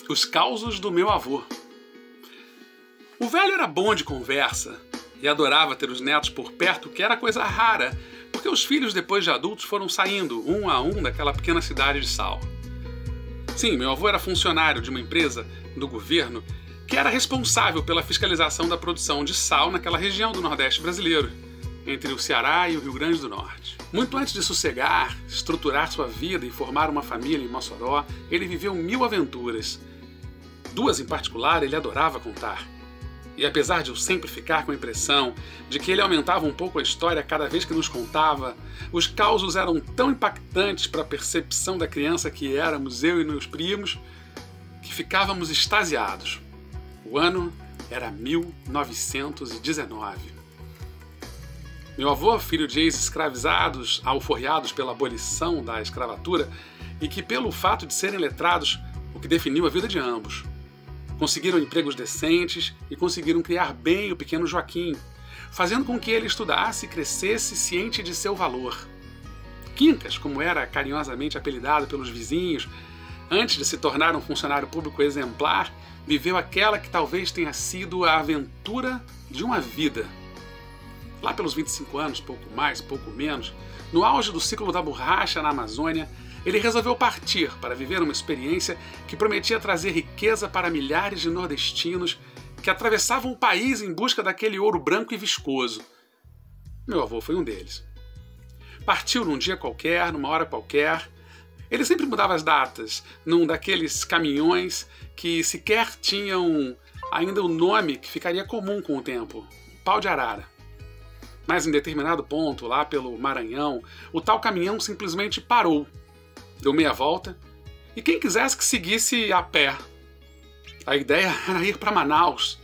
Os causos do meu avô. O velho era bom de conversa e adorava ter os netos por perto, que era coisa rara, porque os filhos, depois de adultos, foram saindo um a um daquela pequena cidade de Sal. Sim, meu avô era funcionário de uma empresa do governo que era responsável pela fiscalização da produção de sal naquela região do Nordeste brasileiro, entre o Ceará e o Rio Grande do Norte. Muito antes de sossegar, estruturar sua vida e formar uma família em Mossoró, ele viveu 1000 aventuras. 2 em particular ele adorava contar. E apesar de eu sempre ficar com a impressão de que ele aumentava um pouco a história cada vez que nos contava, os causos eram tão impactantes para a percepção da criança que éramos, eu e meus primos, que ficávamos extasiados. O ano era 1919. Meu avô, filho de ex-escravizados, alforriados pela abolição da escravatura, e que pelo fato de serem letrados, o que definiu a vida de ambos, conseguiram empregos decentes e conseguiram criar bem o pequeno Joaquim, fazendo com que ele estudasse e crescesse ciente de seu valor. Quincas, como era carinhosamente apelidado pelos vizinhos, antes de se tornar um funcionário público exemplar, viveu aquela que talvez tenha sido a aventura de uma vida. Lá pelos 25 anos, pouco mais, pouco menos, no auge do ciclo da borracha na Amazônia, ele resolveu partir para viver uma experiência que prometia trazer riqueza para milhares de nordestinos que atravessavam o país em busca daquele ouro branco e viscoso. Meu avô foi um deles. Partiu num dia qualquer, numa hora qualquer. Ele sempre mudava as datas, num daqueles caminhões que sequer tinham ainda o nome que ficaria comum com o tempo, pau de arara. Mas em determinado ponto, lá pelo Maranhão, o tal caminhão simplesmente parou, deu meia volta, e quem quisesse que seguisse a pé. A ideia era ir para Manaus,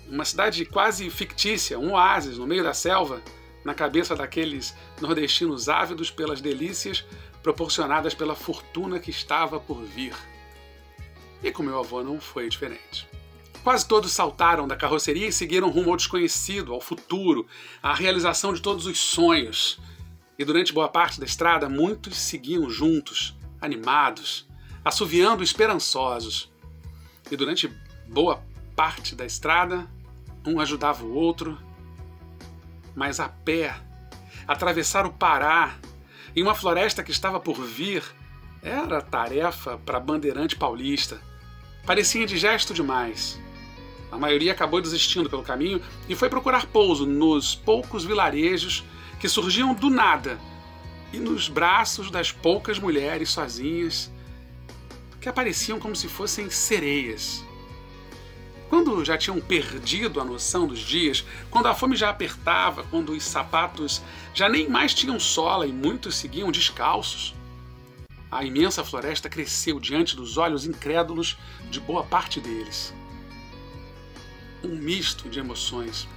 uma cidade quase fictícia, um oásis no meio da selva, na cabeça daqueles nordestinos ávidos pelas delícias proporcionadas pela fortuna que estava por vir. E com meu avô não foi diferente. Quase todos saltaram da carroceria e seguiram rumo ao desconhecido, ao futuro, à realização de todos os sonhos. E durante boa parte da estrada, muitos seguiam juntos, animados, assoviando esperançosos. E durante boa parte da estrada, um ajudava o outro, mas a pé, atravessar o Pará, em uma floresta que estava por vir, era tarefa para bandeirante paulista. Parecia indigesto demais. A maioria acabou desistindo pelo caminho e foi procurar pouso nos poucos vilarejos que surgiam do nada e nos braços das poucas mulheres sozinhas que apareciam como se fossem sereias. Quando já tinham perdido a noção dos dias, quando a fome já apertava, quando os sapatos já nem mais tinham sola e muitos seguiam descalços, a imensa floresta cresceu diante dos olhos incrédulos de boa parte deles. Um misto de emoções.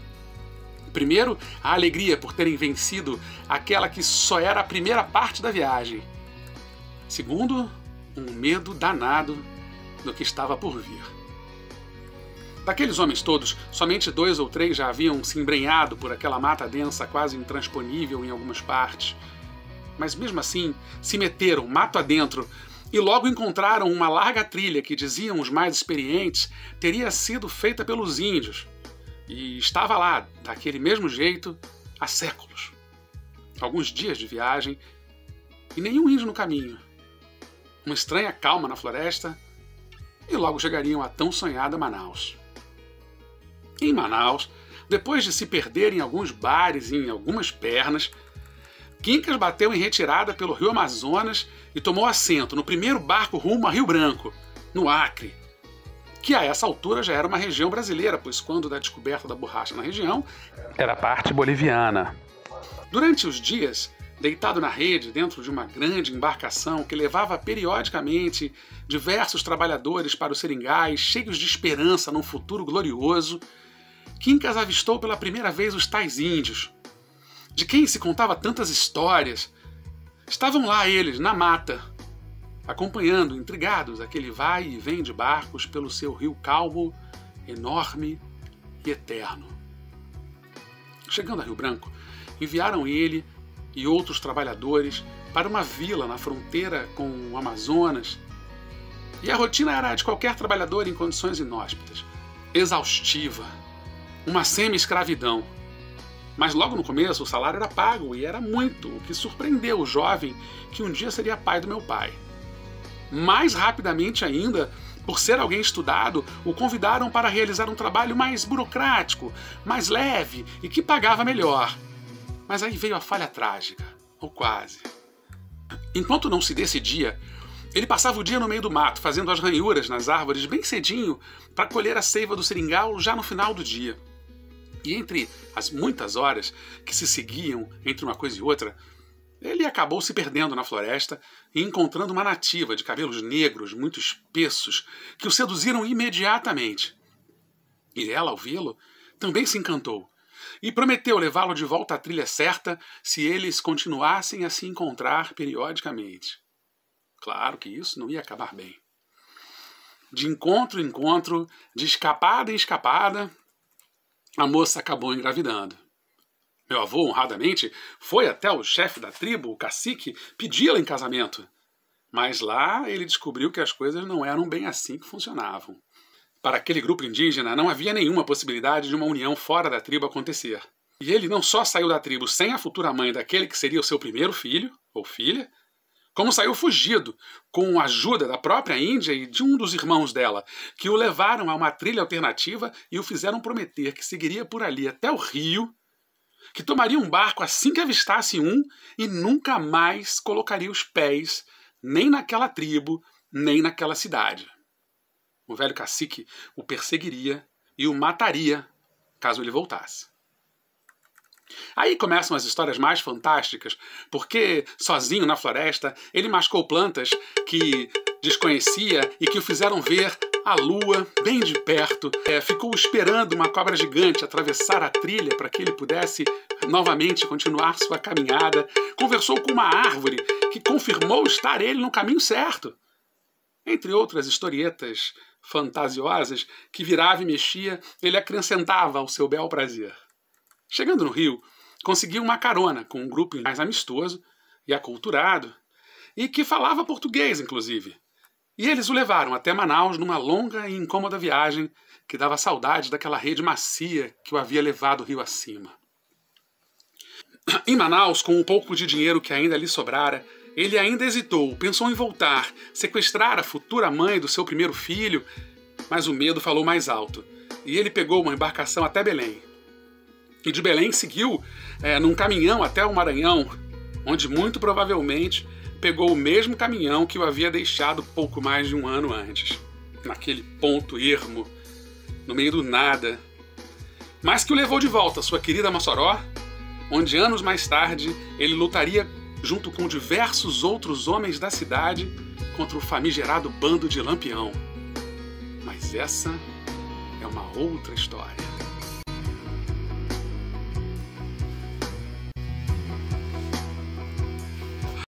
Primeiro, a alegria por terem vencido aquela que só era a primeira parte da viagem. Segundo, um medo danado do que estava por vir. Daqueles homens todos, somente 2 ou 3 já haviam se embrenhado por aquela mata densa quase intransponível em algumas partes. Mas mesmo assim, se meteram mato adentro e logo encontraram uma larga trilha que, diziam os mais experientes, teria sido feita pelos índios. E estava lá, daquele mesmo jeito, há séculos. Alguns dias de viagem e nenhum índio no caminho. Uma estranha calma na floresta e logo chegariam a tão sonhada Manaus. Em Manaus, depois de se perder em alguns bares e em algumas pernas, Quincas bateu em retirada pelo rio Amazonas e tomou assento no primeiro barco rumo a Rio Branco, no Acre, que a essa altura já era uma região brasileira, pois quando da descoberta da borracha na região, era parte boliviana. Durante os dias, deitado na rede dentro de uma grande embarcação que levava periodicamente diversos trabalhadores para os seringais, cheios de esperança num futuro glorioso, Quincas avistou pela primeira vez os tais índios, de quem se contava tantas histórias. Estavam lá eles, na mata, acompanhando, intrigados, aquele vai e vem de barcos pelo seu rio calmo, enorme e eterno. Chegando a Rio Branco, enviaram ele e outros trabalhadores para uma vila na fronteira com o Amazonas E a rotina era a de qualquer trabalhador em condições inóspitas, exaustiva, uma semi-escravidão. Mas logo no começo o salário era pago e era muito, o que surpreendeu o jovem que um dia seria pai do meu pai. Mais rapidamente ainda, por ser alguém estudado, o convidaram para realizar um trabalho mais burocrático, mais leve e que pagava melhor. Mas aí veio a falha trágica, ou quase. Enquanto não se decidia, ele passava o dia no meio do mato, fazendo as ranhuras nas árvores bem cedinho para colher a seiva do seringal já no final do dia. E entre as muitas horas que se seguiam entre uma coisa e outra, ele acabou se perdendo na floresta e encontrando uma nativa de cabelos negros muito espessos que o seduziram imediatamente. E ela, ao vê-lo, também se encantou e prometeu levá-lo de volta à trilha certa se eles continuassem a se encontrar periodicamente. Claro que isso não ia acabar bem. De encontro em encontro, de escapada em escapada, a moça acabou engravidando. Meu avô, honradamente, foi até o chefe da tribo, o cacique, pedi-la em casamento. Mas lá ele descobriu que as coisas não eram bem assim que funcionavam. Para aquele grupo indígena não havia nenhuma possibilidade de uma união fora da tribo acontecer. E ele não só saiu da tribo sem a futura mãe daquele que seria o seu primeiro filho, ou filha, como saiu fugido, com a ajuda da própria Índia e de um dos irmãos dela, que o levaram a uma trilha alternativa e o fizeram prometer que seguiria por ali até o rio, que tomaria um barco assim que avistasse um e nunca mais colocaria os pés nem naquela tribo, nem naquela cidade. O velho cacique o perseguiria e o mataria caso ele voltasse. Aí começam as histórias mais fantásticas, porque, sozinho na floresta, ele mascou plantas que desconhecia e que o fizeram ver a lua bem de perto. Ficou esperando uma cobra gigante atravessar a trilha para que ele pudesse novamente continuar sua caminhada. Conversou com uma árvore que confirmou estar ele no caminho certo. Entre outras historietas fantasiosas que virava e mexia, ele acrescentava ao seu bel prazer. Chegando no Rio, conseguiu uma carona com um grupo mais amistoso e aculturado, e que falava português, inclusive. E eles o levaram até Manaus numa longa e incômoda viagem que dava saudade daquela rede macia que o havia levado rio acima. Em Manaus, com um pouco de dinheiro que ainda lhe sobrara, ele ainda hesitou, pensou em voltar, sequestrar a futura mãe do seu primeiro filho, mas o medo falou mais alto, e ele pegou uma embarcação até Belém. E de Belém seguiu num caminhão até o Maranhão, onde muito provavelmente pegou o mesmo caminhão que o havia deixado pouco mais de um ano antes, naquele ponto ermo, no meio do nada, mas que o levou de volta à sua querida Mossoró, onde anos mais tarde ele lutaria junto com diversos outros homens da cidade contra o famigerado bando de Lampião. Mas essa é uma outra história.